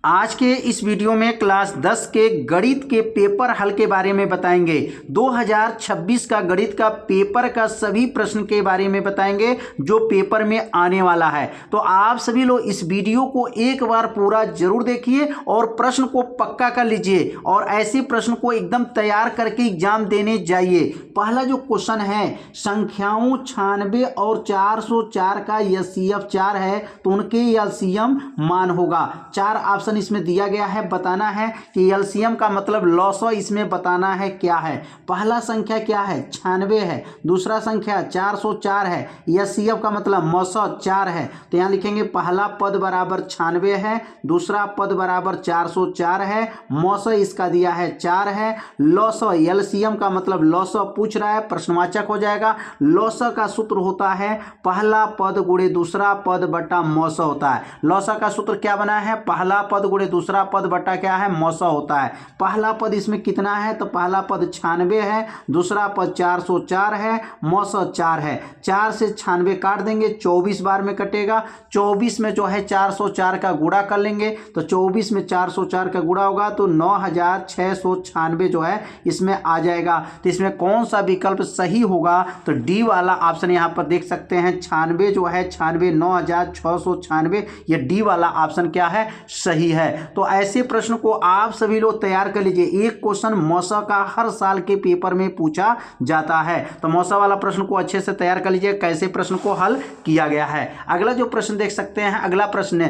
आज के इस वीडियो में क्लास 10 के गणित के पेपर हल के बारे में बताएंगे। 2026 का गणित का पेपर का सभी प्रश्न के बारे में बताएंगे जो पेपर में आने वाला है। तो आप सभी लोग इस वीडियो को एक बार पूरा जरूर देखिए और प्रश्न को पक्का कर लीजिए और ऐसे प्रश्न को एकदम तैयार करके एग्जाम देने जाइए। पहला जो क्वेश्चन है, संख्याओं 96 और 404 का एलसीएम 4 है तो उनके एलसीएम मान होगा। चार ऑप्शन इसमें दिया गया है, बताना है कि एलसीएम का मतलब लॉसो इसमें बताना है क्या है। पहला संख्या क्या है, 96 है। दूसरा संख्या 404 है, एलसीएम का मतलब मौसो 4 है। तो यहाँ लिखेंगे पहला पद बराबर 96 है, दूसरा पद बराबर 404 है, मौसो इसका दिया है 4 है। लॉसो एलसीएम का मतलब लॉसो पूछ रहा है, प्रश्नवाचक हो जाएगा। लॉसो का सूत्र होता है पहला पद गुणे दूसरा पद बटा मौसो होता है। लॉसो का सूत्र क्या बना है, पहला पद गुणे दूसरा पद बटा क्या है, मौसो होता है। पहला पद इसमें कितना है, तो पहला पद 96 है, दूसरा पद 404 है, मौसो 4 है। 4 से 96 काट देंगे, 24 बार में कटेगा। 24 में जो है 404 का गुणा कर लेंगे तो 24 में 404 का गुणा होगा तो 9696 जो है इसमें आ जाएगा। तो इसमें कौन सा विकल्प सही होगा, तो डी वाला ऑप्शन यहाँ पर देख सकते हैं। 96 जो है 96 9696, ये डी वाला ऑप्शन क्या है, सही है। तो ऐसे प्रश्न को आप सभी लोग तैयार कर लीजिए। एक क्वेश्चन मौसा का हर साल के पेपर में पूछा जाता है, तो मौसा वाला प्रश्न को अच्छे से तैयार कर लीजिए कैसे प्रश्न को हल किया गया है। अगला जो प्रश्न देख सकते हैं, अगला प्रश्न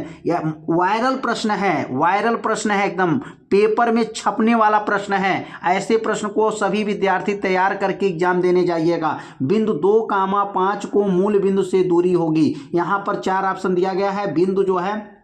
वायरल प्रश्न है, वायरल प्रश्न है, एकदम पेपर में छपने वाला प्रश्न है। ऐसे प्रश्न को सभी विद्यार्थी तैयार करके एग्जाम देने जाइएगा। बिंदु 2,5 को मूल बिंदु से दूरी होगी। यहाँ पर चार ऑप्शन दिया गया है। बिंदु जो है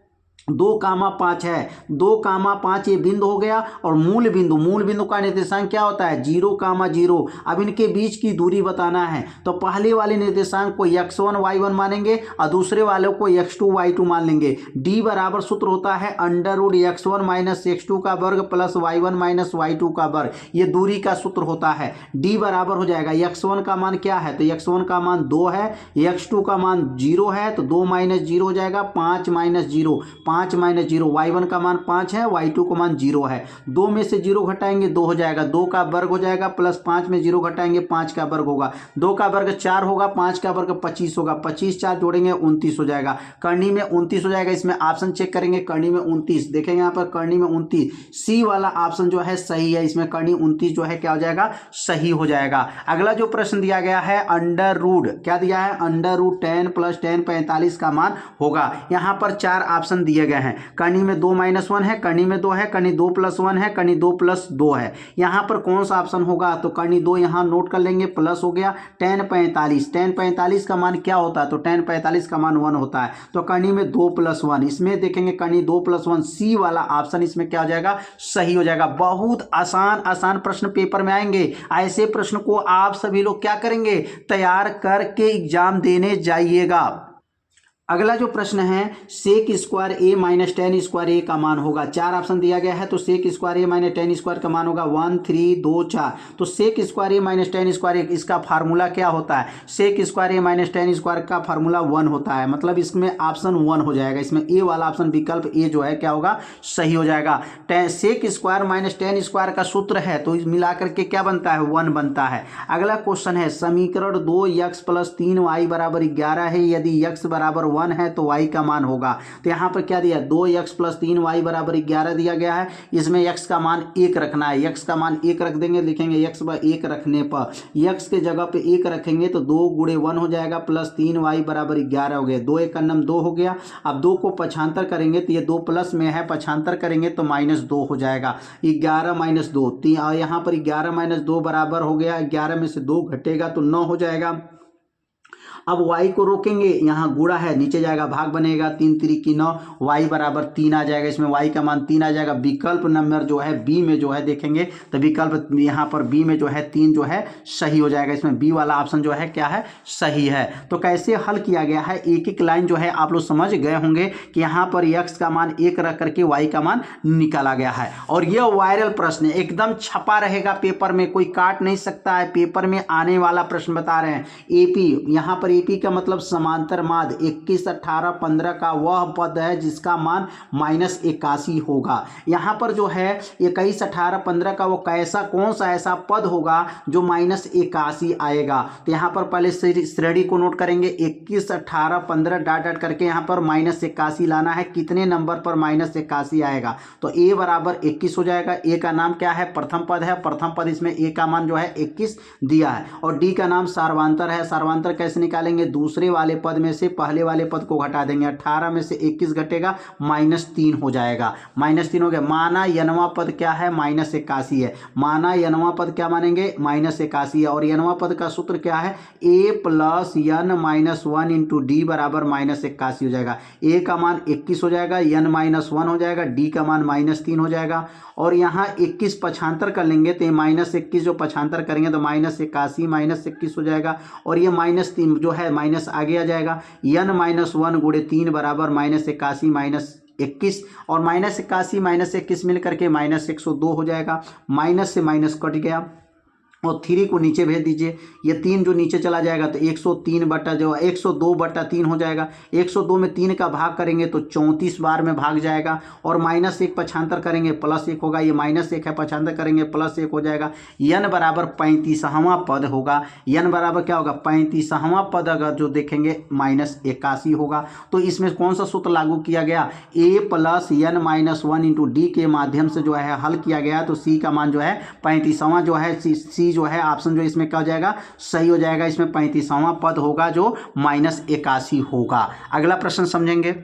2,5 है, 2,5 ये बिंदु हो गया और मूल बिंदु का निर्देशांक क्या होता है, 0,0। अब इनके बीच की दूरी बताना है तो पहले वाले निर्देशांक को x1 y1 मानेंगे और दूसरे वाले को x2 y2 मान लेंगे। d बराबर सूत्र होता है √x1 माइनस x2 का वर्ग प्लस y1 माइनस y2 का वर्ग। ये दूरी का सूत्र होता है। d बराबर हो जाएगा, x1 का मान क्या है, तो x1 का मान 2 है, x2 का मान 0 है तो 2 माइनस 0 हो जाएगा, 5 माइनस 0, 5 माइनस 0। y1 का मान 5 है, y2 का मान 0 है। 2 में से 0 घटाएंगे 2 हो जाएगा, 2 का वर्ग हो जाएगा प्लस 5 में 0 घटाएंगे 5 का वर्ग होगा। 2 का वर्ग 4 होगा, 5 का वर्ग 25 होगा, 25 4 जोड़ेंगे 29 हो जाएगा। करनी में 29 हो जाएगा। इसमें ऑप्शन चेक करेंगे, करनी में 29 देखेंगे, यहाँ पर करनी में 29 सी वाला ऑप्शन जो है सही है। इसमें करनी 29 जो है क्या हो जाएगा, सही हो जाएगा। अगला जो प्रश्न दिया गया है, अंडर रूट क्या दिया है, √10 + 10 45 का मान होगा। यहाँ पर चार ऑप्शन दिए गए हैं। करनी में 2 - 1 है, करनी में 2 है, करनी 2 + 1 है, करनी 2 + 2 है। यहाँ पर कौन सा ऑप्शन होगा, तो करनी 2 यहाँ नोट कर लेंगे, प्लस हो गया। 10 45, 10 45 का मान क्या होता है, तो 10 45 का मान 1 होता है। तो करनी में 2 + 1, इसमें देखेंगे करनी 2 + 1 सी वाला ऑप्शन इसमें क्या हो जाएगा, सही हो जाएगा। बहुत आसान प्रश्न पेपर में आएंगे। ऐसे प्रश्न को आप सभी लोग क्या करेंगे, तैयार करके एग्जाम देने जाइएगा। अगला जो प्रश्न है, sec square a minus 10 square a का मान होगा। चार ऑप्शन दिया गया है तो sec square a minus 10 square का मान होगा 1 3 2 4। तो sec square a minus 10 square इसका फार्मूला क्या होता है, sec square a minus 10 square का फार्मूला 1 होता है। मतलब इसमें ऑप्शन 1 हो जाएगा। इसमें ए वाला ऑप्शन विकल्प ए जो है क्या होगा, सही हो जाएगा। सेक स्क्वायर माइनस 10 स्क्वायर का सूत्र है तो मिलाकर के क्या बनता है, 1 बनता है। अगला क्वेश्चन है, समीकरण 2x + 3y = 11 है। यदि x बराबर 1 है तो y का मान होगा। तो यहाँ पर क्या दिया, 2x + 3y = 11 दिया गया है। इसमें x का मान 1 रखना है, x का मान 1 रख देंगे। लिखेंगे x पर 1 रखने पर x के जगह पे 1 रखेंगे तो 2 × 1 हो जाएगा प्लस 3y = 11 हो गया। 2 × 1 = 2 हो गया। अब 2 को पक्षांतर करेंगे तो ये 2 प्लस में है, पक्षांतर करेंगे तो -2 हो जाएगा। 11 - 2 और यहाँ पर 11 - 2 बराबर हो गया, 11 में से 2 घटेगा तो 9 हो जाएगा। अब y को रोकेंगे, यहाँ गुणा है नीचे जाएगा, भाग बनेगा, 3 × 9, y = 3 आ जाएगा। इसमें y का मान 3 आ जाएगा। विकल्प नंबर जो है बी में जो है देखेंगे तो विकल्प यहाँ पर बी में जो है 3 जो है सही हो जाएगा। इसमें बी वाला ऑप्शन जो है क्या है, सही है। तो कैसे हल किया गया है, एक एक लाइन जो है आप लोग समझ गए होंगे कि यहाँ पर x का मान 1 रख करके y का मान निकाला गया है। और यह वायरल प्रश्न एकदम छपा रहेगा पेपर में, कोई काट नहीं सकता है। पेपर में आने वाला प्रश्न बता रहे हैं। AP यहाँ पर AP का मतलब समांतर माध्य 21, 18, 15 का वह पद है जिसका मान -81 होगा। यहाँ पर जो है 21, 18, 15 का वो कौन सा ऐसा पद होगा जो -81 आएगा। तो यहाँ पर पहले श्रेणी को नोट करेंगे, 21, 18, 15 डॉट डॉट करके यहाँ पर -81 लाना है। कितने नंबर पर -81 आएगा? तो A बराबर 21 हो जाएगा। A का नाम क्या है? प्रथम पद है। प्रथम पद इसमें A का मान जो है 21 दिया है। और D का नाम सार्वधातर है। सार्वधातर कैसे निकालेंगे? दूसरे वाले पद में से पहले वाले पद को घटा देंगे। 18 में से 21 घटेगा, -3 हो जाएगा। -3 हो गया। माना यनवा पद क्या है? -81 है। माना यनवा पद क्या मानेंगे? -81 है। और यनवा पद का सूत्र क्या है? A + n-1 इंटू डी बराबर -81 हो जाएगा। A का मान 21 हो जाएगा, n-1 हो जाएगा, D का मान -3 हो जाएगा। और यहाँ 21 पक्षांतर कर लेंगे तो ये -21 जो पक्षांतर करेंगे तो -81 -21 हो जाएगा। और ये -3 जो है माइनस आगे आ जाएगा। n-1 गुणे 3 बराबर -81 -21 और -81 -21 मिल करके -102 हो जाएगा। माइनस से माइनस कट गया और 3 को नीचे भेज दीजिए। ये 3 जो नीचे चला जाएगा तो 103 बटा जो 102/3 हो जाएगा। 102 में 3 का भाग करेंगे तो 34 बार में भाग जाएगा। और -1 पक्षांतर करेंगे +1 होगा। ये -1 है, पक्षांतर करेंगे +1 हो जाएगा। n बराबर 35वां पद होगा। n बराबर क्या होगा? 35वां पद अगर जो देखेंगे -81 होगा। तो इसमें कौन सा सूत्र लागू किया गया? A + n-1 इंटू डी के माध्यम से जो है हल किया गया। तो C का मान जो है 35वां जो है C जो है ऑप्शन जो इसमें क्या हो जाएगा? सही हो जाएगा। इसमें 35वां पद होगा जो -81 होगा। अगला प्रश्न समझेंगे।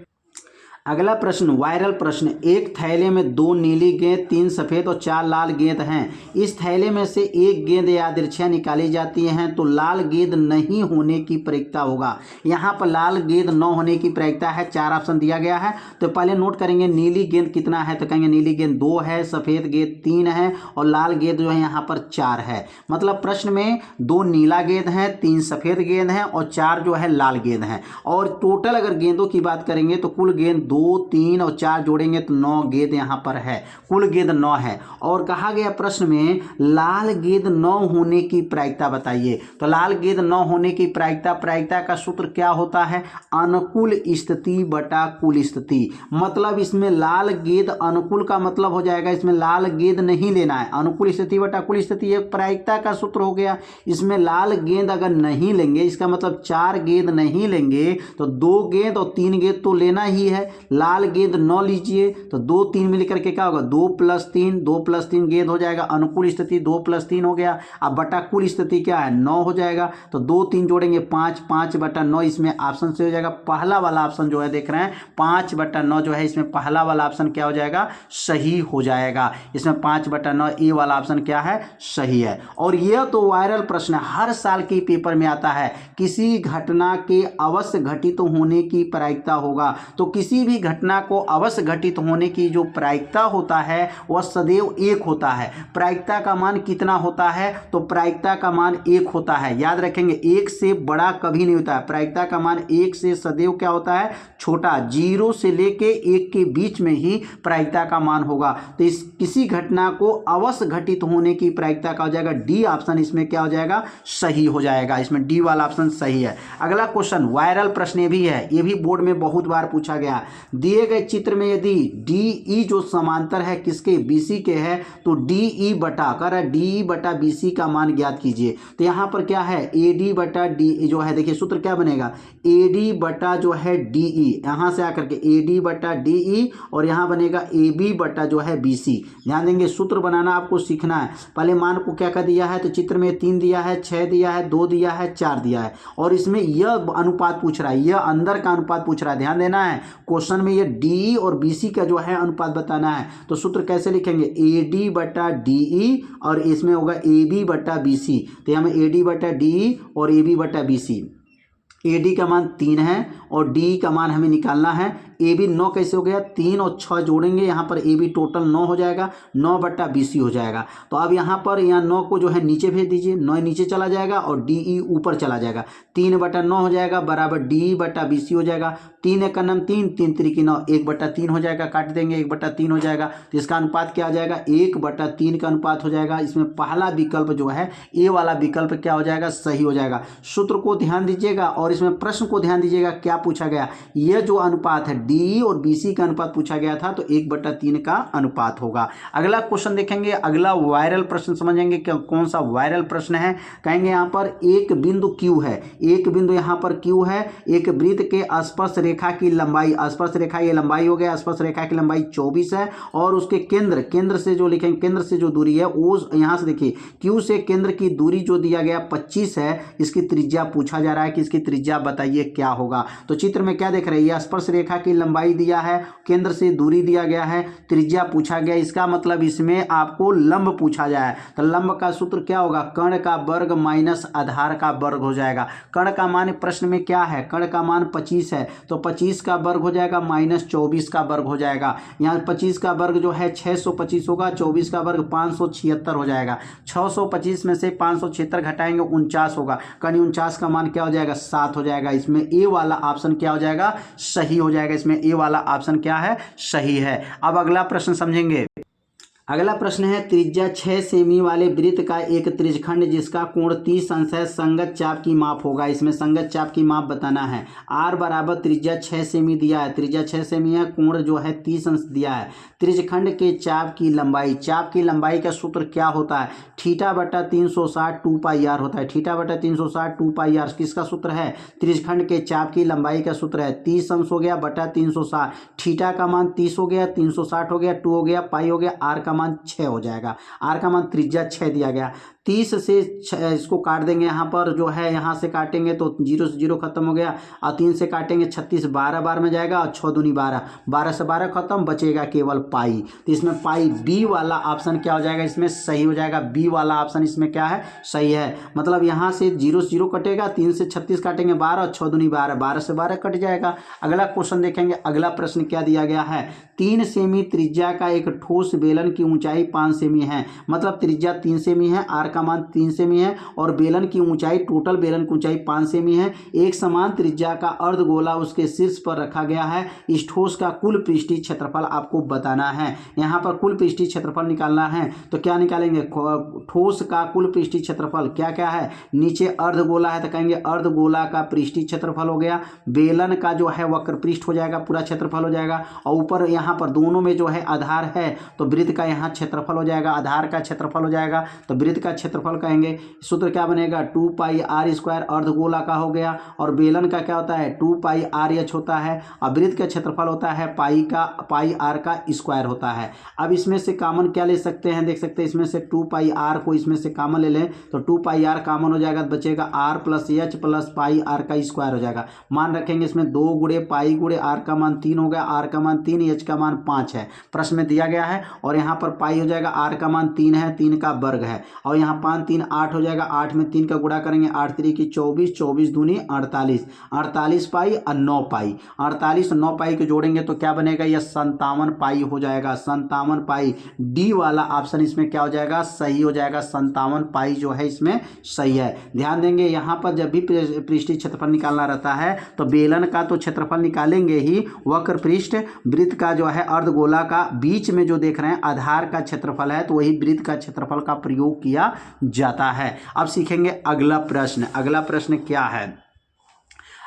अगला प्रश्न वायरल प्रश्न। एक थैले में 2 नीली गेंद, 3 सफ़ेद और 4 लाल गेंद हैं। इस थैले में से एक गेंद यादृच्छिक निकाली जाती हैं तो लाल गेंद नहीं होने की प्रायिकता होगा। यहाँ पर लाल गेंद न होने की प्रायिकता है। 4 ऑप्शन दिया गया है। तो पहले नोट करेंगे नीली गेंद कितना है, तो कहेंगे नीली गेंद 2 है, सफ़ेद गेंद 3 है और लाल गेंद जो है यहाँ पर 4 है। मतलब प्रश्न में 2 नीला गेंद है, 3 सफ़ेद गेंद है और 4 जो है लाल गेंद है। और टोटल अगर गेंदों की बात करेंगे तो कुल गेंद 2, 3 और 4 जोड़ेंगे तो 9 गेंद यहाँ पर है। कुल गेंद 9 है। और कहा गया प्रश्न में लाल गेंद 9 होने की प्रायिकता बताइए। तो लाल गेंद 9 होने की प्रायिकता का सूत्र क्या होता है? अनुकूल स्थिति बटा कुल स्थिति। मतलब इसमें लाल गेंद अनुकूल का मतलब हो जाएगा इसमें लाल गेंद नहीं लेना है। अनुकूल स्थिति बटा कुल स्थिति एक प्रायिकता का सूत्र हो गया। इसमें लाल गेंद अगर नहीं लेंगे, इसका मतलब 4 गेंद नहीं लेंगे तो 2 गेंद और 3 गेंद तो लेना ही है। लाल गेंद 9 लीजिए तो 2 3 मिलकर के क्या होगा? 2 + 3 गेंद हो जाएगा। अनुकूल स्थिति 2 + 3 हो गया। अब बटा कुल स्थिति क्या है? 9 हो जाएगा। तो 2 3 जोड़ेंगे 5/9 इसमें ऑप्शन से हो जाएगा। पहला वाला ऑप्शन जो है देख रहे हैं 5/9 जो है इसमें पहला वाला ऑप्शन क्या हो जाएगा? सही हो जाएगा। इसमें 5/9 ए वाला ऑप्शन क्या है? सही है। और यह तो वायरल प्रश्न हर साल के पेपर में आता है। किसी घटना के अवश्य घटित होने की प्रायिकता होगा। तो किसी भी घटना को अवश्य घटित होने की जो प्रायिकता होता है वह सदैव 1 होता है। प्रायिकता का मान कितना होता है? तो प्रायिकता का मान 1 होता है। याद रखेंगे 1 से बड़ा कभी नहीं होता है। प्रायिकता का मान 1 से सदैव क्या होता है? छोटा। 0 से लेके 1 के बीच में ही प्रायिकता का मान होगा। तो इस किसी घटना को अवश्य घटित होने की प्रायिकता का हो जाएगा डी ऑप्शन। इसमें क्या हो जाएगा? सही हो जाएगा। इसमें डी वाला ऑप्शन सही है। अगला क्वेश्चन वायरल प्रश्न भी है। ये भी बोर्ड में बहुत बार पूछा गया। दिए गए चित्र में यदि DE जो समांतर है किसके? BC के है। तो DE बटा कर DE बटा BC का मान ज्ञात कीजिए। तो यहाँ पर क्या है? AD बटा DE जो है, देखिए सूत्र क्या बनेगा? AD बटा जो है DE, यहाँ से आकर के AD बटा DE और यहाँ बनेगा AB बटा जो है BC। ध्यान देंगे सूत्र बनाना आपको सीखना है। पहले मान को क्या कर दिया है? तो चित्र में 3 दिया है, 6 दिया है, 2 दिया है, 4 दिया है और इसमें यह अनुपात पूछ रहा है। यह अंदर का अनुपात पूछ रहा है। ध्यान देना है क्वेश्चन में ये DE और BC का जो है अनुपात बताना है। तो सूत्र कैसे लिखेंगे? AD बटा DE और इसमें होगा AB बटा BC। तो यहाँ में AD बटा DE और AB बटा BC। AD का मान 3 है और DE का मान हमें निकालना है ए बी 9 कैसे हो गया, 3 और 6 जोड़ेंगे यहाँ पर ए बी टोटल 9 हो जाएगा, 9/20 हो जाएगा। तो अब यहाँ पर यहाँ 9 को जो है नीचे भेज दीजिए, 9 नीचे चला जाएगा और डी ई ऊपर चला जाएगा, 3/9 हो जाएगा बराबर डी/20 हो जाएगा। 3 एक का नाम 3, 3 3 9, 1/3 हो जाएगा, काट देंगे 1/3 हो जाएगा। तो इसका अनुपात क्या आ जाएगा, 1/3 का अनुपात हो जाएगा। इसमें पहला विकल्प जो है ए वाला विकल्प क्या हो जाएगा, सही हो जाएगा। सूत्र को ध्यान दीजिएगा और इसमें प्रश्न को ध्यान दीजिएगा, क्या पूछा गया, यह जो अनुपात है डी और बीसी का अनुपात पूछा गया था, तो 1/3 का अनुपात होगा। अगला क्वेश्चन देखेंगे, अगला वायरल प्रश्न समझेंगे कौन सा वायरल प्रश्न है। कहेंगे यहाँ पर एक बिंदु Q है, एक बिंदु यहाँ पर Q है, एक वृत्त के स्पर्श रेखा की लंबाई, स्पर्श रेखा ये लंबाई हो गया, स्पर्श रेखा की लंबाई 24 है और उसके केंद्र से जो लिखेंगे, केंद्र से जो दूरी है वो यहाँ से देखिए Q से केंद्र की दूरी जो दिया गया 25 है, इसकी त्रिज्या पूछा जा रहा है कि इसकी त्रिज्या बताइए क्या होगा। तो चित्र में क्या देख रहे हैं, यह स्पर्श रेखा की लंबाई दिया है, केंद्र से दूरी दिया गया है, त्रिज्या पूछा गया, इसका मतलब इसमें आपको लंब पूछा जाए। तो लंब का सूत्र क्या होगा, कर्ण का वर्ग माइनस आधार का वर्ग हो जाएगा। कर्ण का मान प्रश्न में क्या है, कर्ण का मान 25 है, तो 25 का वर्ग हो जाएगा माइनस 24 का वर्ग हो जाएगा। यहाँ 25 का वर्ग जो है 625 होगा, 24 का वर्ग 576 हो जाएगा। 625 में से 576 घटाएंगे 49 होगा, कहीं 49 का मान क्या हो जाएगा, 7 हो जाएगा। इसमें ए वाला ऑप्शन क्या हो जाएगा, सही हो जाएगा। इसमें ए वाला ऑप्शन क्या है, सही है। अब अगला प्रश्न समझेंगे। अगला प्रश्न है, त्रिज्या 6 सेमी वाले वृत्त का एक त्रिज्यखंड जिसका कोण 30 अंश है, संगत चाप की माप होगा। इसमें संगत चाप की माप बताना है। आर बराबर त्रिज्या 6 सेमी दिया है, त्रिज्या 6 सेमी है, कोण जो है 30 अंश दिया है। त्रिज्यखंड के चाप की लंबाई, चाप की लंबाई का सूत्र क्या होता है, θ/360 2πr होता है। θ/360 2πr किसका सूत्र है, त्रिज्यखंड के चाप की लंबाई का सूत्र है। 30 अंश हो गया बटा 360, थीटा का मान 30 हो गया, 360 हो गया, 2 हो गया, पाई हो गया, आर का मान 6 हो जाएगा। आर का मान त्रिज्या 6 दिया गया। 30 से इसको काट देंगे, यहाँ पर जो है यहाँ से काटेंगे तो 0 से 0 खत्म हो गया, और 3 से काटेंगे 36, 12 बार में जाएगा और 6 दूनी 12, 12 से 12 खत्म, बचेगा केवल पाई। तो इसमें पाई बी वाला ऑप्शन क्या हो जाएगा, इसमें सही हो जाएगा। बी वाला ऑप्शन इसमें क्या है, सही है। मतलब यहाँ से 0 से 0 कटेगा, 3 से 36 काटेंगे 12 और 6 दूनी 12, 12 से 12 कट जाएगा। अगला क्वेश्चन देखेंगे। अगला प्रश्न क्या दिया गया है, 3 सेमी त्रिज्या का एक ठोस बेलन की ऊंचाई 5 सेमी है, मतलब त्रिज्या 3 सेमी है, आर का मान 3 सेमी है और बेलन की ऊंचाई, टोटल बेलन की ऊंचाई 5 सेमी है। एक समान त्रिज्या का अर्धगोला उसके शीर्ष पर रखा गया है। इस ठोस का कुल पृष्ठीय क्षेत्रफल आपको बताना है। यहाँ पर कुल पृष्ठीय क्षेत्रफल निकालना है, तो क्या निकालेंगे, ठोस का कुल पृष्ठीय क्षेत्रफल क्या क्या है, नीचे अर्धगोला है तो कहेंगे अर्धगोला का पृष्ठीय क्षेत्रफल हो गया, बेलन का जो है वक्र पृष्ठ हो जाएगा, पूरा क्षेत्रफल हो जाएगा, और ऊपर यहाँ पर दोनों में जो है आधार है तो वृत्त का यहाँ क्षेत्रफल हो जाएगा, आधार का क्षेत्रफल हो जाएगा, तो वृत्त का क्षेत्रफल कहेंगे। सूत्र क्या बनेगा, 2πr² अर्धगोला का हो गया, और बेलन का क्या होता है 2πrh होता है, और वृत्त का क्षेत्रफल होता है πr का स्क्वायर होता है। अब इसमें से कॉमन क्या ले सकते हैं, देख सकते हैं, इसमें से 2πr को इसमें से कॉमन ले लें तो 2πr कॉमन हो जाएगा, बचेगा r + h + πr का स्क्वायर हो जाएगा। मान रखेंगे इसमें 2 गुणे पाई गुणे r का मान 3 हो गया, r का मान 3, h का मान 5 है, प्रश्न में दिया गया है। और यहाँ पर पाई हो जाएगा, r का मान 3 है, 3 का वर्ग है, और यहाँ 5 3 8 हो जाएगा, 8 में 3 का गुणा करेंगे, 8 3 की 24, 24 दूनी 48, 48 पाई और 9 पाई, 48 9 पाई को जोड़ेंगे तो क्या बनेगा, यह 57 पाई हो जाएगा। 57 पाई, डी वाला ऑप्शन इसमें क्या हो जाएगा, सही हो जाएगा। 57 पाई जो है इसमें सही है। ध्यान देंगे, यहाँ पर जब भी पृष्ठीय क्षेत्रफल निकालना रहता है तो बेलन का तो क्षेत्रफल निकालेंगे ही, वक्र पृष्ठ, वृत्त का जो है अर्धगोला का बीच में जो देख रहे हैं आधार का क्षेत्रफल है, तो वही वृत्त का क्षेत्रफल का प्रयोग किया जाता है। अब सीखेंगे अगला प्रश्न। अगला प्रश्न क्या है,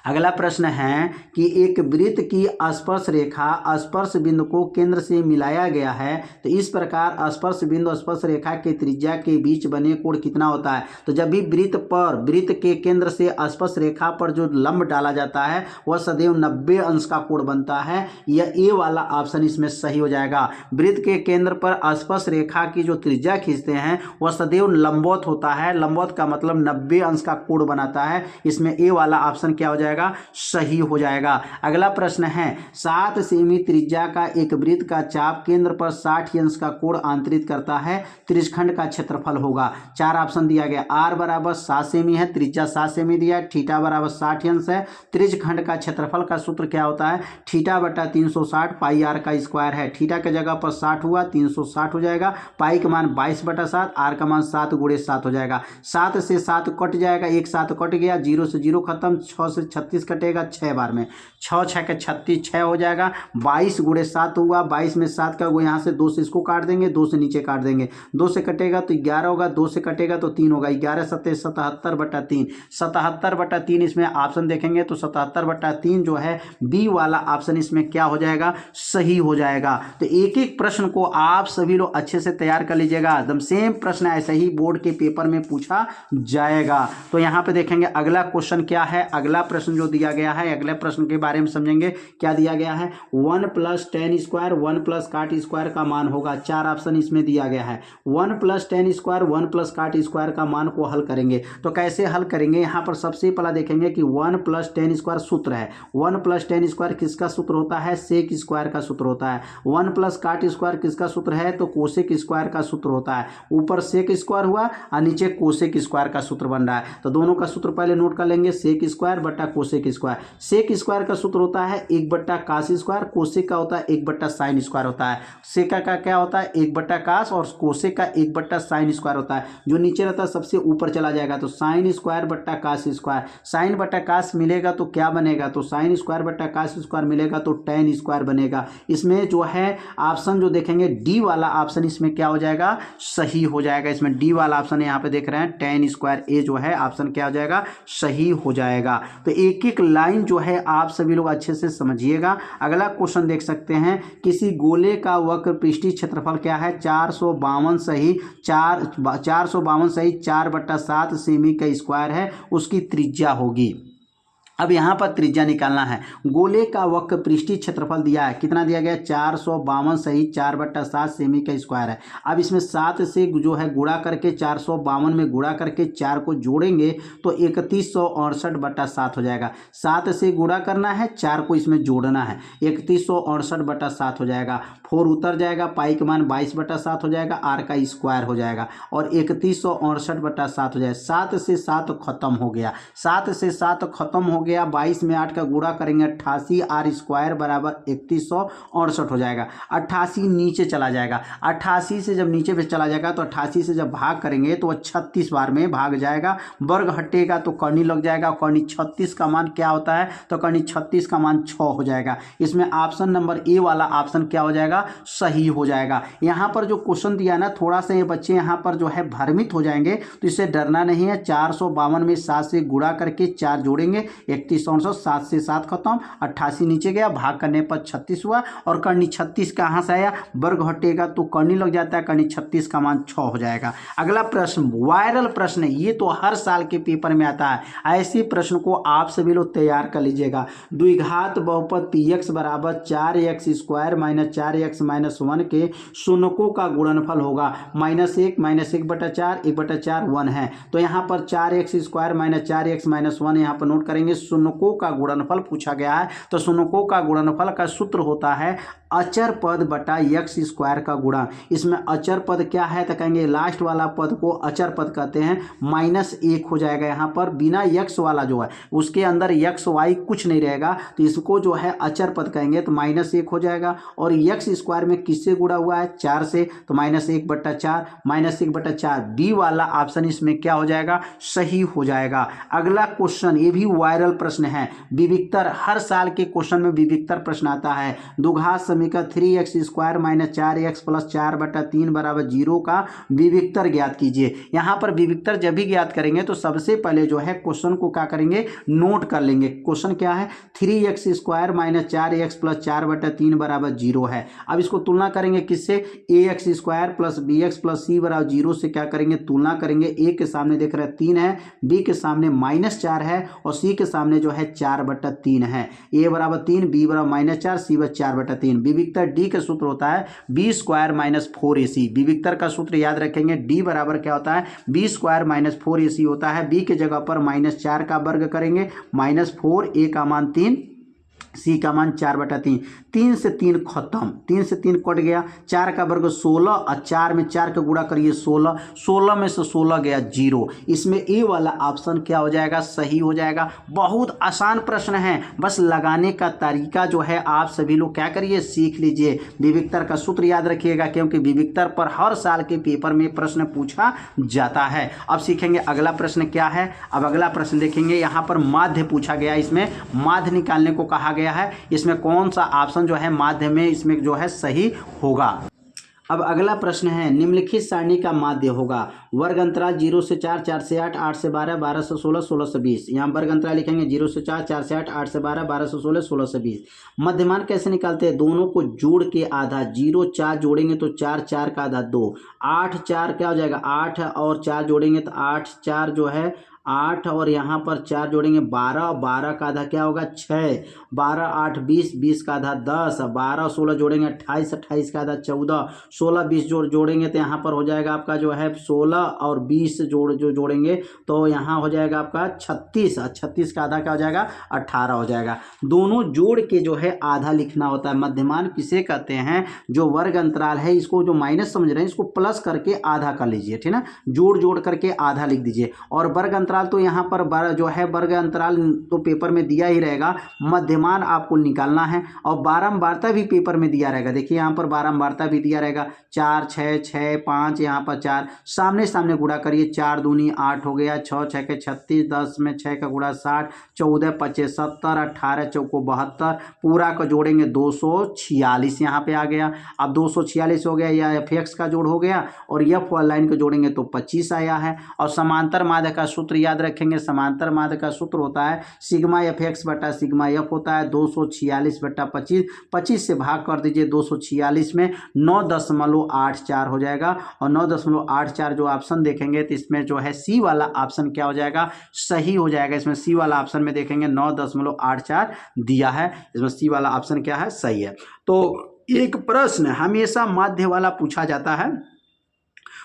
अगला प्रश्न है कि एक वृत्त की स्पर्श रेखा स्पर्श बिंदु को केंद्र से मिलाया गया है, तो इस प्रकार स्पर्श बिंदु स्पर्श रेखा के त्रिज्या के बीच बने कोण कितना होता है। तो जब भी वृत्त के केंद्र से स्पर्श रेखा पर जो लंब डाला जाता है वह सदैव 90 अंश का कोण बनता है। यह ए वाला ऑप्शन इसमें सही हो जाएगा। वृत्त के केंद्र पर स्पर्श रेखा की जो त्रिज्या खींचते हैं वह सदैव लंबवत होता है, लंबवत का मतलब 90 अंश का कोण बनाता है। इसमें ए वाला ऑप्शन क्या हो जाएगा, जाएगा, सही हो जाएगा। अगला प्रश्न है 7 सेमी त्रिज्या का एक वृत्त का चाप केंद्र पर 60 अंश का कोण आंतरित करता है, त्रिज्यखंड का क्षेत्रफल होगा। 4 ऑप्शन दिया गया। आर बराबर 7 सेमी है, त्रिज्या 7 सेमी दिया है, थीटा बराबर 60 अंश है, त्रिज्यखंड का क्षेत्रफल का सूत्र क्या होता है, थीटा बटा 360 पाई आर का स्क्वायर है। थीटा के जगह पर 60 हुआ, 360 हो जाएगा, पाई का मान 22/7, आर का मान 7 × 7 हो जाएगा। 7 से 7 कट जाएगा, एक 7 कट गया, 0 से 0 खत्म, 6 से 36 कटेगा 6 बार में, 6 6 के 36, 6 हो जाएगा। 22 × 7 हुआ, 22 में 7 का हुआ, यहाँ से 2 से इसको काट देंगे, 2 से नीचे काट देंगे, 2 से कटेगा तो 11 होगा, 2 से कटेगा तो 3 होगा, 11 7 77/3, 77/3 इसमें ऑप्शन देखेंगे तो 77/3 जो है बी वाला ऑप्शन इसमें क्या हो जाएगा, सही हो जाएगा। तो एक एक प्रश्न को आप सभी लोग अच्छे से तैयार कर लीजिएगा, एकदम सेम प्रश्न ऐसे ही बोर्ड के पेपर में पूछा जाएगा। तो यहाँ पे देखेंगे अगला क्वेश्चन क्या है, अगला प्रश्न जो दिया गया है, अगले प्रश्न के बारे में समझेंगे। क्या दिया गया है, 1 + tan स्क्वायर 1 + cot स्क्वायर का मान होगा। 4 ऑप्शन इसमें दिया गया है। 1 + tan स्क्वायर 1 + cot स्क्वायर का मान को हल करेंगे। तो कैसे हल करेंगे, यहाँ पर सबसे पहला देखेंगे कि 1 + tan स्क्वायर सूत्र है। 1 + tan स्क्वायर किसका सूत्र होता है, सेक स्क्वायर का सूत्र होता है। 1 + cot स्क्वायर किसका सूत्र है, तो कोसेक स्क्वायर का सूत्र होता है। ऊपर सेक स्क्वायर हुआ और नीचे कोसेक स्क्वायर का सूत्र बन रहा है। तो दोनों का सूत्र पहले नोट कर लेंगे, सेक स्क्वायर बटा कोसेक स्क्वायर। सेक स्क्वायर का सूत्र होता है 1/cos स्क्वायर, कोसेक का होता है 1/sin स्क्वायर होता है। सेक का क्या होता है 1/cos और कोसेक का 1/sin स्क्वायर होता है। जो नीचे रहता है सबसे ऊपर चला जाएगा, तो sin स्क्वायर बटा cos स्क्वायर। sin बटा cos मिलेगा तो क्या बनेगा, तो sin स्क्वायर बटा cos स्क्वायर मिलेगा तो tan स्क्वायर बनेगा। इसमें जो है ऑप्शन जो देखेंगे डी वाला ऑप्शन इसमें क्या हो जाएगा, सही हो जाएगा। इसमें डी वाला ऑप्शन यहाँ पे देख रहे हैं, tan स्क्वायर ए जो है ऑप्शन क्या हो जाएगा, सही हो जाएगा। तो एक एक लाइन जो है आप सभी लोग अच्छे से समझिएगा। अगला क्वेश्चन देख सकते हैं, किसी गोले का वक्र पृष्ठीय क्षेत्रफल क्या है, 452 सही 4/7 सेमी का स्क्वायर है, उसकी त्रिज्या होगी। अब यहाँ पर त्रिज्या निकालना है। गोले का वक्र पृष्ठीय क्षेत्रफल दिया है, कितना दिया गया, 452 सही 4/7 सेमी का स्क्वायर है। अब इसमें 7 से जो है गुणा करके 452 में गुणा करके 4 को जोड़ेंगे तो 3168/7 हो जाएगा। 7 से गुणा करना है, 4 को इसमें जोड़ना है, 3168/7 हो जाएगा। 4 उतर जाएगा, पाई का मान 22/7 हो जाएगा, आर का स्क्वायर हो जाएगा और 3168/7 हो जाएगा। 7 से 7 खत्म हो गया, 7 से 7 खत्म हो गया। 22 में 8 का गुणा करेंगे 88, आर स्क्वायर बराबर 3168 हो जाएगा। 88 नीचे चला जाएगा, 88 से जब नीचे पे चला जाएगा तो 88 से जब भाग करेंगे तो 36 बार में भाग जाएगा। वर्ग हटेगा तो करनी लग जाएगा, करनी 36 का मान क्या होता है, तो करनी 36 का मान 6 हो जाएगा। इसमें ऑप्शन नंबर ए वाला ऑप्शन क्या हो जाएगा, सही हो जाएगा। यहाँ पर जो क्वेश्चन दिया ना, थोड़ा सा ये बच्चे यहाँ पर जो है भ्रमित हो जाएंगे, तो इससे डरना नहीं है। 452 में 7 से गुणा करके 4 जोड़ेंगे, 3168, 7 से 7 खत्म, 88 नीचे गया, भाग करने पर 36 हुआ और करनी 36 कहाँ से आया, वर्ग हटेगा तो करनी लग जाता है, करनी 36 का मान 6 हो जाएगा। अगला प्रश्न वायरल प्रश्न है, ये तो हर साल के पेपर में आता है। ऐसे प्रश्न को आप सभी लोग तैयार कर लीजिएगा। द्विघात बहुपद px बराबर 4x square minus 4x minus 1 के शून्यकों का गुणनफल होगा। -1 -1/4 1/4 1 है। तो यहाँ पर 4x square minus 4x minus 1 यहाँ पर नोट करेंगे। शून्यकों का गुणनफल पूछा गया है, तो शून्यकों का गुणनफल का सूत्र होता है अचर पद बटा x स्क्वायर का गुणा। इसमें अचर पद क्या है, तो कहेंगे लास्ट वाला पद को अचर पद कहते हैं। -1 हो जाएगा यहाँ पर, बिना x वाला जो है उसके अंदर x y कुछ नहीं रहेगा, तो इसको जो है अचर पद कहेंगे। तो -1 हो जाएगा और x स्क्वायर में किससे गुणा हुआ है, 4 से, तो -1/4 -1/4 बी वाला ऑप्शन इसमें क्या हो जाएगा, सही हो जाएगा। अगला क्वेश्चन ये भी वायरल प्रश्न है, विविक्तर, हर साल के क्वेश्चन में विविक्तर प्रश्न आता है। द्विघात समीकरण 3x square minus 4x plus 4/3 बराबर 0 का विविक्तर ज्ञात कीजिए। यहाँ पर विविक्तर जब भी ज्ञात करेंगे तो सबसे पहले जो है क्वेश्चन को क्या करेंगे, नोट कर लेंगे। क्वेश्चन क्या है, 3x square minus 4x plus 4/3 बराबर 0 है। अब इसको तुलना करेंगे किससे, ax square plus bx plus c बराबर 0 से क्या करेंगे, तुलना करेंगे। a के सामने देख रहे हैं 3 है, b के सामने -4 है और c के सामने जो है 4/3 है। a बराबर 3, b बराबर -4, c बराबर 4/3। विविक्तर डी का सूत्र होता है बी स्क्वायर माइनस 4ac। विविक्तर का सूत्र याद रखेंगे, डी बराबर क्या होता है, बी स्क्वायर माइनस 4ac होता है। बी के जगह पर -4 का वर्ग करेंगे, -4, a का मान 3, सी का मान 4/3। 3 से 3 खत्म, 3 से 3 कट गया, 4 का वर्ग 16 और 4 में 4 का गुणा करिए 16, 16 में से 16 गया 0। इसमें ए वाला ऑप्शन क्या हो जाएगा, सही हो जाएगा। बहुत आसान प्रश्न है, बस लगाने का तरीका जो है आप सभी लोग क्या करिए, सीख लीजिए। विविक्तर का सूत्र याद रखिएगा, क्योंकि विविक्तर पर हर साल के पेपर में प्रश्न पूछा जाता है। अब सीखेंगे अगला प्रश्न क्या है। अब अगला प्रश्न देखेंगे, यहाँ पर माध्य पूछा गया, इसमें माध्य निकालने को कहा गया है। इसमें कौन सा ऑप्शन जो है माध्य में इसमें जो है सही होगा। अब अगला प्रश्न है, निम्नलिखित सारणी का माध्य होगा। वर्ग अंतराल 0 से 4, 4 से 8, 8 से 12, 12 से 16, 16 से 20। यहाँ वर्ग अंतराल लिखेंगे 0 से 4, 4 से 8, 8 से 12, 12 से 16, 16 से 20। मध्यमान कैसे निकालते हैं, दोनों को जोड़ के आधा, 0 4 जोड़ेंगे तो 4, 4 का आधा 2, 8 4 क्या हो जाएगा, 8 और 4 जोड़ेंगे तो 8 4 जो है 8 और यहाँ पर 4 जोड़ेंगे 12, 12 का आधा क्या होगा 6, 12 8 20, 20 का आधा 10, 12 16 जोड़ेंगे 28, 28 का आधा 14, 16 20 जोड़ेंगे तो यहाँ पर हो जाएगा आपका जो है 16 और 20 जोड़ेंगे तो यहाँ हो जाएगा आपका 36, 36 का आधा क्या हो जाएगा 18 हो जाएगा। दोनों जोड़ के जो है आधा लिखना होता है। मध्यमान किसे कहते हैं, जो वर्ग अंतराल है, इसको जो माइनस समझ रहे हैं इसको प्लस करके आधा कर लीजिए, ठीक ना, जोड़ करके आधा लिख दीजिए। और वर्ग अंतराल तो यहाँ पर जो है वर्ग अंतराल तो पेपर में दिया ही रहेगा, मध्यमान आपको निकालना है। और बारंबारता भी पेपर में दिया रहेगा, देखिए यहाँ पर बारंबारता भी दिया रहेगा, 4 6 6 5, यहाँ पर 4 सामने सामने गुणा करिए, 4 दूनी 8 हो गया, 6 6 के 36, 10 में 6 का गुणा 60, 14 25 70, 18 चौको 72, पूरा का जोड़ेंगे 246 यहाँ पे आ गया। अब 246 हो गया, या एफ का जोड़ हो गया, और एफ लाइन को जोड़ेंगे तो 25 आया है। और समांतर माध्य का सूत्र याद रखेंगे, समांतर माध्य का सूत्र होता है सिग्मा एफ एक्स बटा सिग्मा एफ होता है 246 बटा 25, 25 से भाग कर दीजिए 246 में, 9.84 हो जाएगा। और 9.84 जो ऑप्शन देखेंगे तो इसमें जो है सी वाला ऑप्शन क्या हो जाएगा, सही हो जाएगा। इसमें सी वाला ऑप्शन में देखेंगे 9.84 दिया है, इसमें सी वाला ऑप्शन क्या है, सही है। तो एक प्रश्न हमेशा माध्य वाला पूछा जाता है,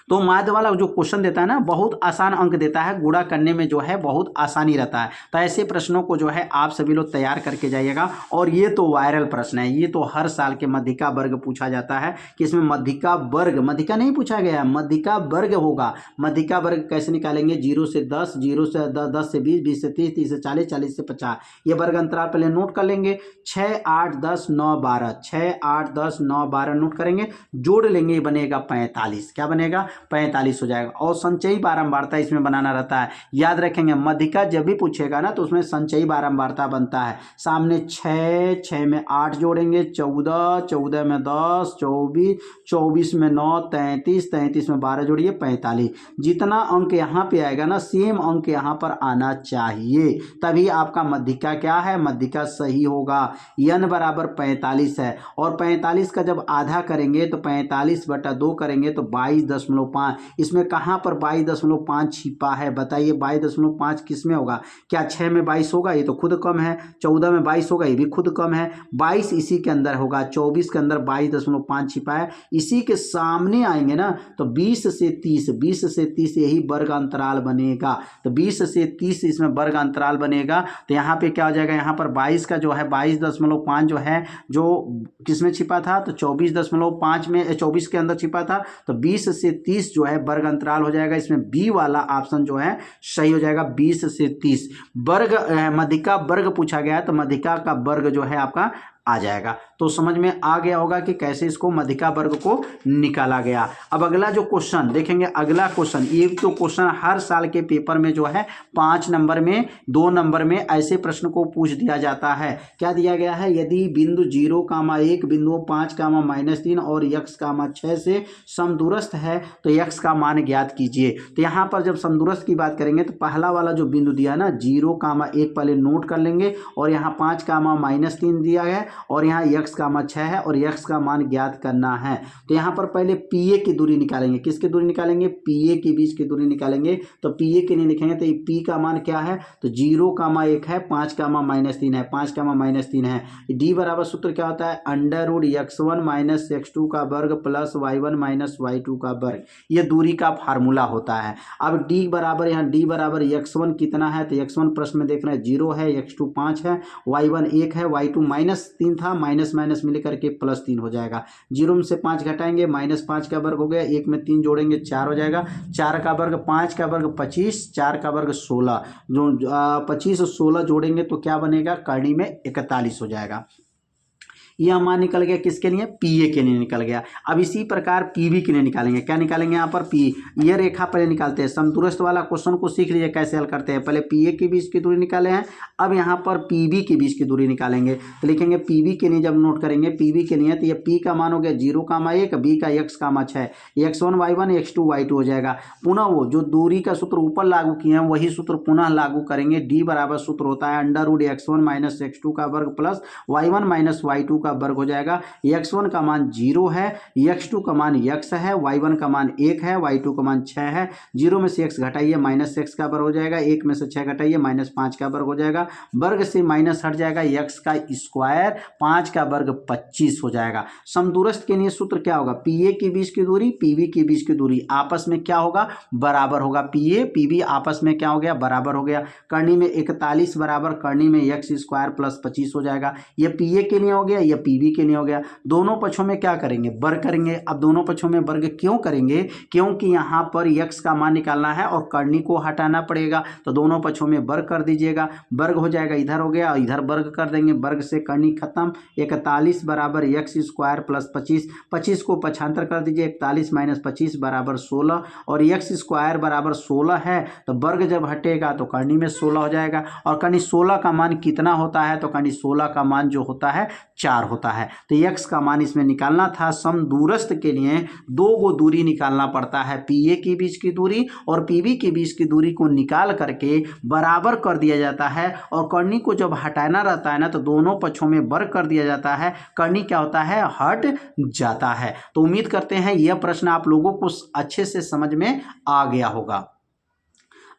तो माध्य वाला जो क्वेश्चन देता है ना, बहुत आसान अंक देता है, गुणा करने में जो है बहुत आसानी रहता है। तो ऐसे प्रश्नों को जो है आप सभी लोग तैयार करके जाइएगा। और ये तो वायरल प्रश्न है, ये तो हर साल के मध्यिका वर्ग पूछा जाता है कि इसमें मध्यिका वर्ग, मध्यिका नहीं पूछा गया है, मध्यिका वर्ग होगा। मध्यिका वर्ग कैसे निकालेंगे, 0 से 10, 0 से 10, 10 से 20, 20 से 30, 30 से 40, 40 से 50। ये वर्ग अंतराल पहले नोट कर लेंगे, 6 8 10 9 12, 6 8 10 9 12 नोट करेंगे, जोड़ लेंगे, बनेगा 45। क्या बनेगा, 45 हो जाएगा। और संचयी बारंबारता इसमें बनाना रहता है, याद रखेंगे। मध्यिका जब भी पूछेगा ना तो उसमें संचयी बारंबारता बनता है। सामने 6, 6 में 8 जोड़ेंगे, 14, 14 में 10, 24, 24 में 9, 33, 33 में 12 जोड़िए 45। जितना अंक यहाँ पे आएगा ना, सेम अंक यहाँ पर आना चाहिए, तभी आपका मध्यिका क्या है, मध्यिका सही होगा। n बराबर 45 है, और 45 का जब आधा करेंगे तो 45 बटा 2 करेंगे तो 22.5। इसमें कहाँ पर 22.5 छिपा है, बताइए। 22.5 किस में होगा, क्या 6 में 22 होगा, ये तो खुद कम है। 14 में 22 होगा, ये भी खुद कम है। 22 इसी के अंदर होगा, 24 के अंदर 22.5 छिपा है। इसी के सामने आएंगे ना तो 20 से 30, 20 से 30 यही वर्ग अंतराल बनेगा। तो 20 से 30 इसमें वर्ग अंतराल बनेगा। तो यहाँ पे क्या हो जाएगा, यहाँ पर 22 का जो है 22.5 जो है, जो किसमें छिपा था, तो 24.5 में, 24 के अंदर छिपा था। तो 20 से 30 जो है वर्ग अंतराल हो जाएगा। इसमें बी वाला ऑप्शन जो है सही हो जाएगा, 20 से 30। वर्ग मध्यिका वर्ग पूछा गया है, तो मध्यिका का वर्ग जो है आपका आ जाएगा। तो समझ में आ गया होगा कि कैसे इसको मध्यिका वर्ग को निकाला गया। अब अगला जो क्वेश्चन देखेंगे, अगला क्वेश्चन, ये तो क्वेश्चन हर साल के पेपर में जो है 5 नंबर में, 2 नंबर में ऐसे प्रश्न को पूछ दिया जाता है। क्या दिया गया है, यदि बिंदु 0,1 बिंदु 5,-3 और x, 6 से समदूरस्थ है तो x का मान ज्ञात कीजिए। तो यहाँ पर जब समदूरस्थ की बात करेंगे तो पहला वाला जो बिंदु दिया है ना 0,1 पहले नोट कर लेंगे, और यहाँ 5,-3 दिया है, और यहाँ यक्स कामा 6 है और यक्स का मान ज्ञात करना है। तो यहाँ पर पहले पी ए की दूरी निकालेंगे। किसकी दूरी निकालेंगे? पी ए के बीच की दूरी निकालेंगे। तो पी ए के लिए लिखेंगे तो ये पी का मान क्या है? तो 0,1 है, 5,-3 है, 5,-3 है। डी बराबर सूत्र क्या होता है? Under root x1 minus x2 का वर्ग प्लस y1 माइनस y2 का वर्ग। ये दूरी का फार्मूला होता है। अब डी बराबर, यहाँ डी बराबर x1 कितना है? तो x1 प्रश्न में देख रहे हैं 0 है, x2 5 है, y1 1 है, y2 -3 था, माइनस माइनस मिल करके +3 हो जाएगा। 0 में से 5 घटाएंगे, -5 का वर्ग हो गया, 1 में 3 जोड़ेंगे 4 हो जाएगा। 4 का वर्ग 5 का वर्ग 25, 4 का वर्ग 16, जो 25 और 16 जोड़ेंगे तो क्या बनेगा? करनी में 41 हो जाएगा। यह मान निकल गया किसके लिए? पीए के लिए निकल गया। अब इसी प्रकार पीबी के लिए निकालेंगे। क्या निकालेंगे यहाँ पर? पी, ये रेखा पहले निकालते हैं। समदूरस्थ वाला क्वेश्चन को सीख लीजिए कैसे हल करते हैं। पहले पीए के बीच की दूरी निकाले हैं, अब यहाँ पर पीबी के बीच की दूरी निकालेंगे। तो लिखेंगे पीबी के लिए, जब नोट करेंगे पीबी के लिए, तो ये पी का मान हो गया 0,1, बी का x,6, x1 y1 x2 y2 हो जाएगा। पुनः वो जो दूरी का सूत्र ऊपर लागू किए हैं वही सूत्र पुनः लागू करेंगे। डी बराबर सूत्र होता है under root x1 minus x2 का वर्ग प्लस y1 माइनस y2 का वर्ग हो जाएगा। x1 का मान 0 है, x2 का मान x है, y1 का मान 1 है, y2 का मान 6 है। 0 में से x घटाइए, -x का वर्ग हो जाएगा। 1 में से 6 घटाइए, -5 का वर्ग हो जाएगा। वर्ग से माइनस हट जाएगा, x का स्क्वायर, 5 का वर्ग 25 हो जाएगा। समदूरस्थ के लिए सूत्र क्या होगा? पीए के बीच की दूरी, पीबी के बीच की दूरी आपस में क्या होगा? बराबर होगा। पीए पीबी आपस में क्या हो गया? बराबर हो गया। करनी में 41 बराबर करनी में x स्क्वायर प्लस 25 हो जाएगा। यह पीए के लिए हो गया, यह पीबी के लिए हो गया। दोनों पक्षों में क्या करेंगे? वर्ग करेंगे। अब दोनों पक्षों में वर्ग क्यों करेंगे? क्योंकि यहाँ पर x का मान निकालना है और करनी को हटाना पड़ेगा। तो दोनों पक्षों में वर्ग कर दीजिएगा। वर्ग हो जाएगा, इधर हो गया और इधर वर्ग कर देंगे। वर्ग से करनी खत्म। 41 बराबर x स्क्वायर प्लस 25, 25 को पक्षांतर कर दीजिए। 41 माइनस 25 बराबर 16 और x स्क्वायर बराबर 16 है, तो वर्ग जब हटेगा तो करनी में 16 हो जाएगा। और करनी 16 का मान कितना होता है? तो करनी 16 का मान जो होता है 4 होता है। तो x का मान इसमें निकालना था। समदूरस्थ के लिए दो गो दूरी निकालना पड़ता है, पीए के बीच की दूरी और पीबी के बीच की दूरी को निकाल करके बराबर कर दिया जाता है। और करनी को जब हटाना रहता है ना, तो दोनों पक्षों में वर्ग कर दिया जाता है। करनी क्या होता है? हट जाता है। तो उम्मीद करते हैं यह प्रश्न आप लोगों को अच्छे से समझ में आ गया होगा।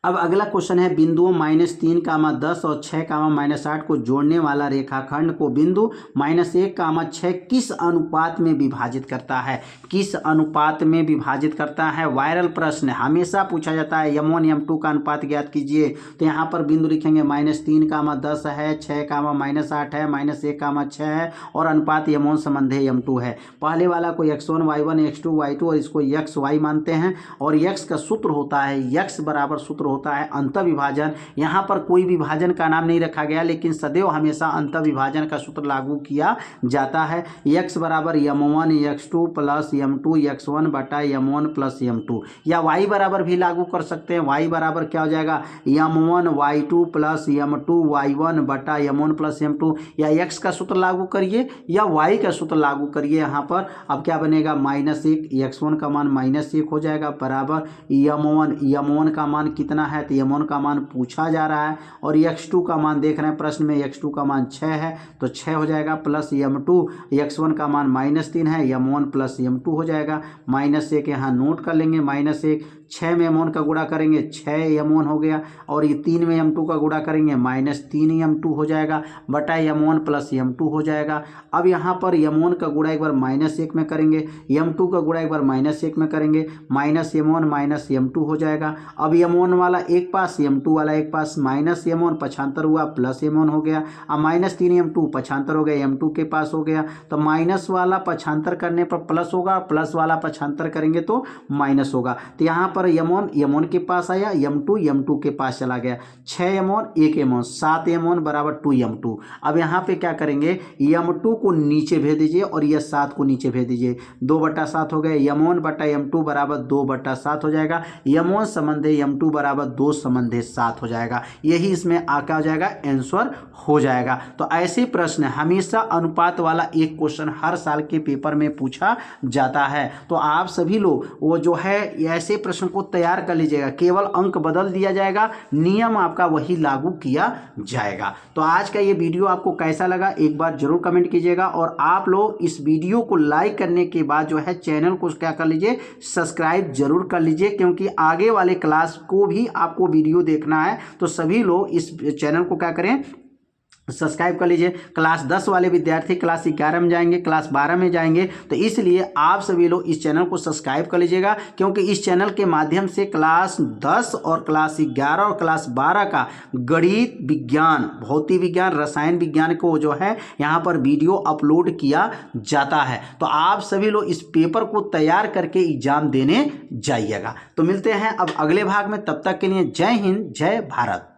अब अगला क्वेश्चन है, बिंदुओं -3, 10 और 6, -8 को जोड़ने वाला रेखाखंड को बिंदु -1, 6 किस अनुपात में विभाजित करता है? किस अनुपात में विभाजित करता है? वायरल प्रश्न हमेशा पूछा जाता है। m1 m2 का अनुपात ज्ञात कीजिए। तो यहाँ पर बिंदु लिखेंगे -3, 10 है, 6, -8 है, -1, 6 है और अनुपात m1 संबंध m2 है। पहले वाला को x1 y1 x2 y2 और इसको xy मानते हैं। और x का सूत्र होता है, x बराबर सूत्र होता है अंत विभाजन। यहाँ पर कोई विभाजन का नाम नहीं रखा गया, लेकिन सदैव हमेशा अंत विभाजन का सूत्र लागू किया जाता है। x बराबर m1 x2 plus m2 x1 बटा m1 प्लस m2, या y बराबर भी लागू कर सकते हैं। y बराबर क्या हो जाएगा? m1 y2 plus m2 y1 बटा m1 प्लस m2, या x का सूत्र लागू करिए या y का सूत्र लागू करिए। यहाँ पर अब क्या बनेगा? -1, x1 का मान -1 हो जाएगा बराबर m1 का मान कितना है? तो m1 का मान पूछा जा रहा है और x2 का मान देख रहे हैं प्रश्न में, x2 का मान 6 है तो 6 हो जाएगा प्लस m2, x1 का मान -3 है, m1 प्लस m2 हो जाएगा। -1 यहाँ नोट कर लेंगे, -1, 6 में m1 का गुणा करेंगे 6 m1 हो गया और ये 3 में m2 का गुणा करेंगे -3 m2 हो जाएगा बटा m1 प्लस m2 हो जाएगा। अब यहाँ पर m1 का गुणा एक बार -1 में करेंगे, m2 का गुणा एक बार -1 में करेंगे, -m1 माइनस m2 हो जाएगा। अब m1 वाला एक पास, m2 वाला एक पास, -m1 पक्षांतर हुआ प्लस m1 हो गया। अब -3 m2 पक्षांतर हो गया, m2 के पास हो गया। तो माइनस वाला पक्षांतर करने पर प्लस होगा, प्लस वाला पक्षांतर करेंगे तो माइनस होगा। तो यहाँ पर m1 के पास आया, m2 के पास चला गया। 6 m1 1 m1 7 m1 बराबर 2 m2। अब यहाँ पे क्या करेंगे? m2 को नीचे भेज दीजिए और यह 7 को नीचे भेज दीजिए। 2/7 हो गए, m1 बटा m2 बराबर 2/7 हो जाएगा। m1 संबंध m2 बराबर बराबर 2 संबंधित 7 हो जाएगा। यही इसमें क्या हो जाएगा, आंसर हो जाएगा। तो ऐसे प्रश्न हमेशा अनुपात वाला एक क्वेश्चन हर साल के पेपर में पूछा जाता है। तो आप सभी लोग वो जो है ऐसे प्रश्न को तैयार कर लीजिएगा, केवल अंक बदल दिया जाएगा, नियम आपका वही लागू किया जाएगा। तो आज का ये वीडियो आपको कैसा लगा एक बार जरूर कमेंट कीजिएगा, और आप लोग इस वीडियो को लाइक करने के बाद जो है चैनल को क्या कर लीजिए, सब्सक्राइब जरूर कर लीजिए, क्योंकि आगे वाले क्लास को भी आपको वीडियो देखना है। तो सभी लोग इस चैनल को क्या करें, सब्सक्राइब कर लीजिए। क्लास 10 वाले विद्यार्थी क्लास 11 में जाएंगे, क्लास 12 में जाएंगे, तो इसलिए आप सभी लोग इस चैनल को सब्सक्राइब कर लीजिएगा, क्योंकि इस चैनल के माध्यम से क्लास 10 और क्लास 11 और क्लास 12 का गणित विज्ञान, भौतिक विज्ञान, रसायन विज्ञान को जो है यहाँ पर वीडियो अपलोड किया जाता है। तो आप सभी लोग इस पेपर को तैयार करके एग्जाम देने जाइएगा। तो मिलते हैं अब अगले भाग में, तब तक के लिए जय हिंद, जय भारत।